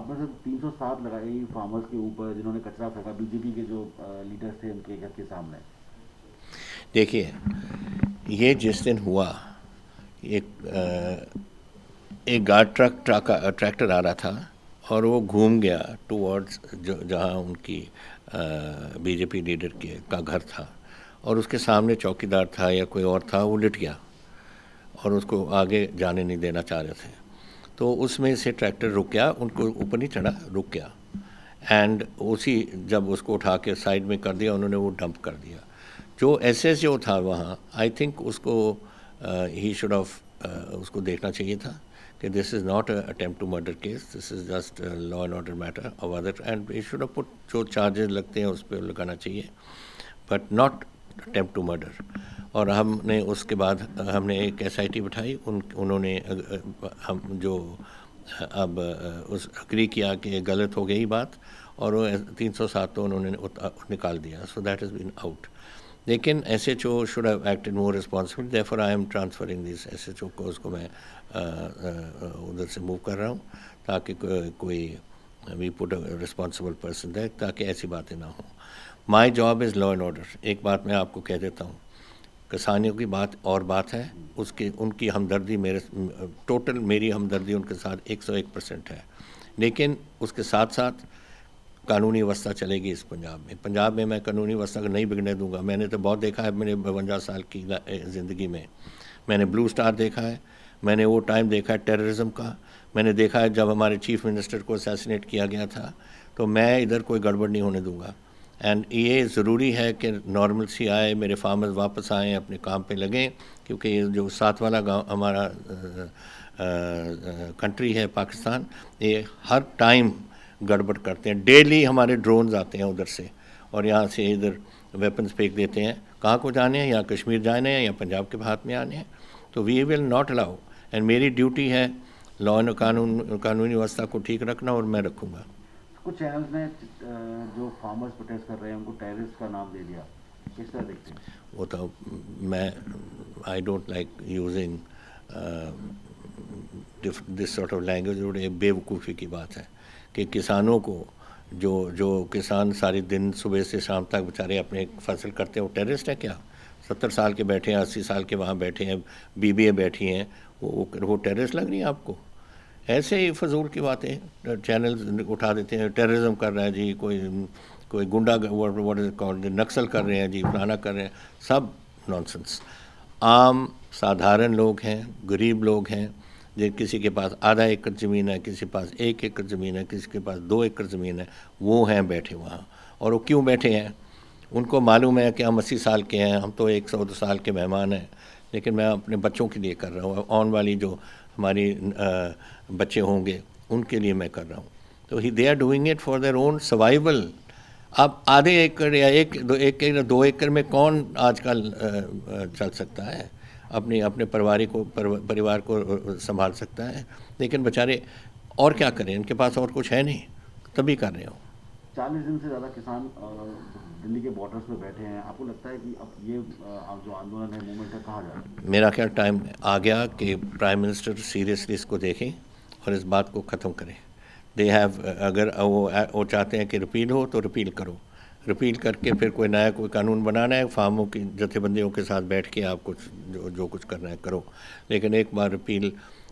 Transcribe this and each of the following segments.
आपने सिर्फ 307 लगाई फार्मर्स के ऊपर जिन्होंने कचरा फेंका, बीजेपी के जो लीडर्स थे उनके घर के सामने। देखिए, ये जिस दिन हुआ, एक एक गार्ड ट्रैक्टर आ रहा था और वो घूम गया टूवर्ड्स जहाँ उनकी बीजेपी लीडर का घर था, और उसके सामने चौकीदार था या कोई और था, वो लिट गया और उसको आगे जाने नहीं देना चाह रहे थे। तो उसमें से ट्रैक्टर रुक गया, उनको ऊपर नहीं चढ़ा, रुक गया। एंड उसी जब उसको उठा के साइड में कर दिया, उन्होंने वो डंप कर दिया। जो एसएसओ था वहाँ, आई थिंक उसको ही शुड ऑफ उसको देखना चाहिए था कि this is not a attempt to murder case, this is just law and order matter of other, and he should of put जो चार्जेस लगते हैं उस पर लगाना चाहिए, but not attempt to murder. और हमने उसके बाद हमने एक एसआईटी बिठाई, उन्होंने हम जो अब उस अग्री किया कि गलत हो गई बात, और वो 307 तो उन्होंने निकाल दिया, so that is been out. लेकिन SHO should have acted more responsible, therefore I am transferring this SHO को, उसको मैं उधर से मूव कर रहा हूँ, ताकि कोई we put a responsible person there, ताकि ऐसी बातें ना हों। My job is law and order. एक बात मैं आपको कह देता हूँ, किसानियों की बात और बात है, उसकी उनकी हमदर्दी टोटल मेरी हमदर्दी उनके साथ 101% है, लेकिन उसके साथ साथ कानूनी व्यवस्था चलेगी इस पंजाब में मैं कानूनी व्यवस्था को नहीं बिगड़ने दूंगा। मैंने तो बहुत देखा है मेरे 52 साल की ज़िंदगी में। मैंने ब्लू स्टार देखा है, मैंने वो टाइम देखा है टेररिज्म का, मैंने देखा है जब हमारे चीफ मिनिस्टर को असैसिनेट किया गया था। तो मैं इधर कोई गड़बड़ नहीं होने दूंगा। एंड ये ज़रूरी है कि नॉर्मल सी आए, मेरे फार्मर्स वापस आएँ, अपने काम पे लगें, क्योंकि ये जो साथ वाला गाँव हमारा कंट्री है पाकिस्तान, ये हर टाइम गड़बड़ करते हैं। डेली हमारे ड्रोन्स आते हैं उधर से, और यहाँ से इधर वेपन्स फेंक देते हैं। कहाँ को जाने हैं, या कश्मीर जाने हैं या पंजाब के हाथ में आने हैं। तो we will not allow, and मेरी ड्यूटी है लॉ एंड कानूनी व्यवस्था को ठीक रखना, और मैं रखूँगा। कुछ चैनल्स ने जो फार्मर्स प्रोटेस्ट कर रहे हैं उनको टेररिस्ट का नाम दे दिया, किस तरह देखते हैं? वो तो मैं I don't like using this sort of language. और एक बेवकूफ़ी की बात है कि किसानों को जो किसान सारे दिन सुबह से शाम तक बेचारे अपने फसल करते हैं, वो टेररिस्ट है क्या? 70 साल के बैठे हैं, 80 साल के वहाँ बैठे हैं, बीबी बैठी हैं, वो टेररिस्ट लग रही हैं आपको? ऐसे ही फजूल की बातें चैनल उठा देते हैं। टेररिज्म कर रहा है जी, कोई गुंडा, व्हाट इज कॉल्ड, नक्सल कर रहे हैं जी, फलाना कर रहे हैं, सब नॉनसेंस। आम साधारण लोग हैं, गरीब लोग हैं, जो किसी के पास आधा एकड़ ज़मीन है, किसी के पास 1 एकड़ ज़मीन है, किसी के पास 2 एकड़ ज़मीन है, वो हैं बैठे वहाँ। और वो क्यों बैठे हैं? उनको मालूम है कि हम 80 साल के हैं, हम तो 100 साल के मेहमान हैं, लेकिन मैं अपने बच्चों के लिए कर रहा हूँ, ऑन वाली जो हमारी बच्चे होंगे उनके लिए मैं कर रहा हूँ। तो they are doing it for their own survival. अब आधे एकड़ या 1-2 एकड़ में कौन आजकल चल सकता है, अपने परिवार को संभाल सकता है? लेकिन बेचारे और क्या करें, इनके पास और कुछ है नहीं, तभी कर रहे हो। 40 दिन से ज़्यादा किसान दिल्ली के बॉर्डर्स पे बैठे हैं। आपको लगता है कि अब ये जो आंदोलन है, मूवमेंट है, कहाँ जा रहा है? मेरा क्या टाइम आ गया कि प्राइम मिनिस्टर सीरियसली इसको देखें और इस बात को ख़त्म करें। दे हैव, अगर वो चाहते हैं कि रिपील हो तो रिपील करो, रिपील करके फिर कोई नया कोई कानून बनाना है, फार्मों की जथेबंदियों के साथ बैठ के आप कुछ जो कुछ करना है करो। लेकिन एक बार रिपील,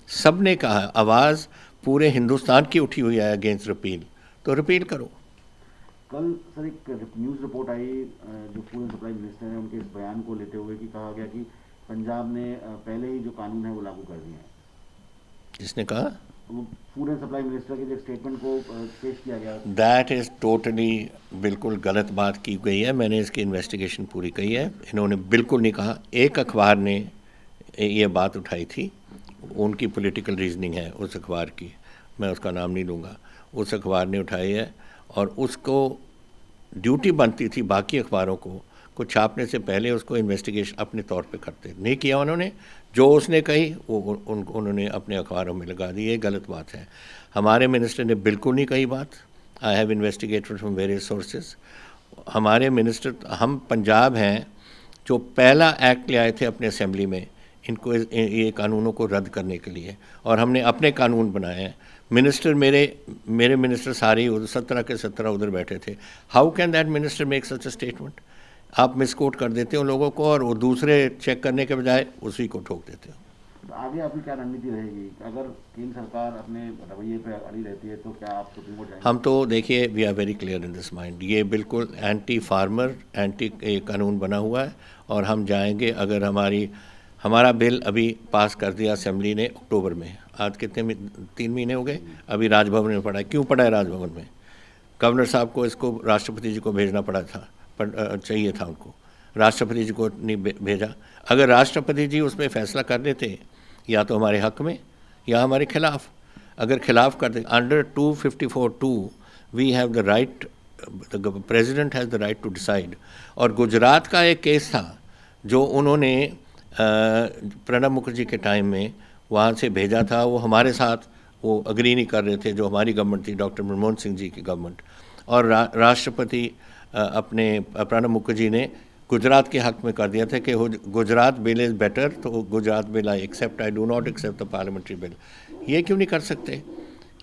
सब ने कहा, आवाज़ पूरे हिंदुस्तान की उठी हुई है अगेंस्ट रिपील, तो रिपील करो। कल सर एक न्यूज़ रिपोर्ट आई जो फूड एंड सप्लाई मिनिस्टर हैं उनके इस बयान को लेते हुए कि कहा गया कि पंजाब ने पहले ही जो कानून है वो लागू कर दिए हैं। जिसने कहा? वो फूड एंड सप्लाई मिनिस्टर के जो स्टेटमेंट को पेश किया गया। दैट इज़ टोटली, बिल्कुल गलत बात की गई है। मैंने इसकी इन्वेस्टिगेशन पूरी की है, इन्होंने बिल्कुल नहीं कहा। एक अखबार ने ये बात उठाई थी, उनकी पॉलिटिकल रीजनिंग है उस अखबार की, मैं उसका नाम नहीं लूँगा, उस अखबार ने उठाई है, और उसको ड्यूटी बनती थी बाकी अखबारों को छापने से पहले उसको इन्वेस्टिगेशन अपने तौर पे करते, नहीं किया उन्होंने। जो उसने कही वो उन्होंने अपने अखबारों में लगा दी। ये गलत बात है। हमारे मिनिस्टर ने बिल्कुल नहीं कही बात। I have investigated from various sources. हमारे मिनिस्टर, हम पंजाब हैं जो पहला एक्ट ले आए थे अपने असेंबली में इनको ये कानूनों को रद्द करने के लिए, और हमने अपने कानून बनाए हैं। मिनिस्टर मेरे मिनिस्टर सारे ही 17 के 17 उधर बैठे थे। How can that minister make such a statement? आप मिसकोट कर देते हो लोगों को और वो दूसरे चेक करने के बजाय उसी को ठोक देते हो। तो आगे आपकी क्या रणनीति रहेगी? अगर केंद्र सरकार अपने रवैये पे अड़ी रहती है तो क्या आप सुप्रीम कोर्ट जाएंगे? हम तो देखिए, we are very clear in this mind, ये बिल्कुल एंटी फार्मर एंटी कानून बना हुआ है और हम जाएंगे। अगर हमारा बिल अभी पास कर दिया असेंबली ने अक्टूबर में, आज कितने 3 महीने हो गए, अभी राजभवन में पड़ा है। क्यों पड़ा है राजभवन में? गवर्नर साहब को इसको राष्ट्रपति जी को भेजना पड़ा था, पर चाहिए था उनको, राष्ट्रपति जी को नहीं भेजा। अगर राष्ट्रपति जी उसमें फैसला कर देते या तो हमारे हक में या हमारे खिलाफ, अगर खिलाफ कर दे, under 254(2) we have the right, the president has the right to decide. और गुजरात का एक केस था जो उन्होंने प्रणब मुखर्जी के टाइम में वहाँ से भेजा था, वो हमारे साथ वो अग्री नहीं कर रहे थे, जो हमारी गवर्नमेंट थी, डॉक्टर मनमोहन सिंह जी की गवर्नमेंट, और राष्ट्रपति अपने प्रणब मुखर्जी ने गुजरात के हक में कर दिया था कि गुजरात बिल इज़ बेटर, तो Gujarat bill I accept, I do not accept the parliamentary bill. ये क्यों नहीं कर सकते?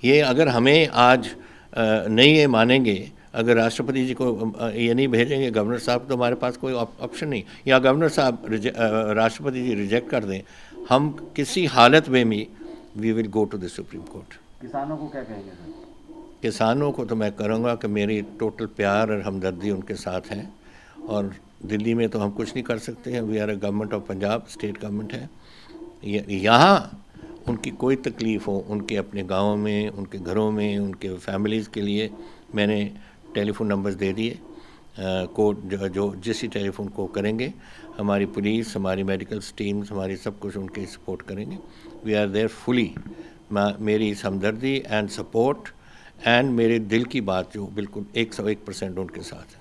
ये अगर हमें आज नहीं ये मानेंगे, अगर राष्ट्रपति जी को ये नहीं भेजेंगे गवर्नर साहब, तो हमारे पास कोई ऑप्शन नहीं। या गवर्नर साहब राष्ट्रपति जी रिजेक्ट कर दें, हम किसी हालत में भी we will go to the supreme court. किसानों को क्या कहेंगे सर? किसानों को तो मैं करूँगा कि मेरी टोटल प्यार और हमदर्दी उनके साथ है, और दिल्ली में तो हम कुछ नहीं कर सकते हैं, we are a government of Punjab, state government है। यहाँ उनकी कोई तकलीफ़ हो, उनके अपने गाँव में, उनके घरों में, उनके फैमिलीज़ के लिए मैंने टेलीफोन नंबर्स दे दिए, कोड जो जिस टेलीफोन को करेंगे, हमारी पुलिस, हमारी मेडिकल टीम्स, हमारी सब कुछ उनके सपोर्ट करेंगे। We are there fully. मेरी हमदर्दी एंड सपोर्ट एंड मेरे दिल की बात जो बिल्कुल 101% उनके साथ है।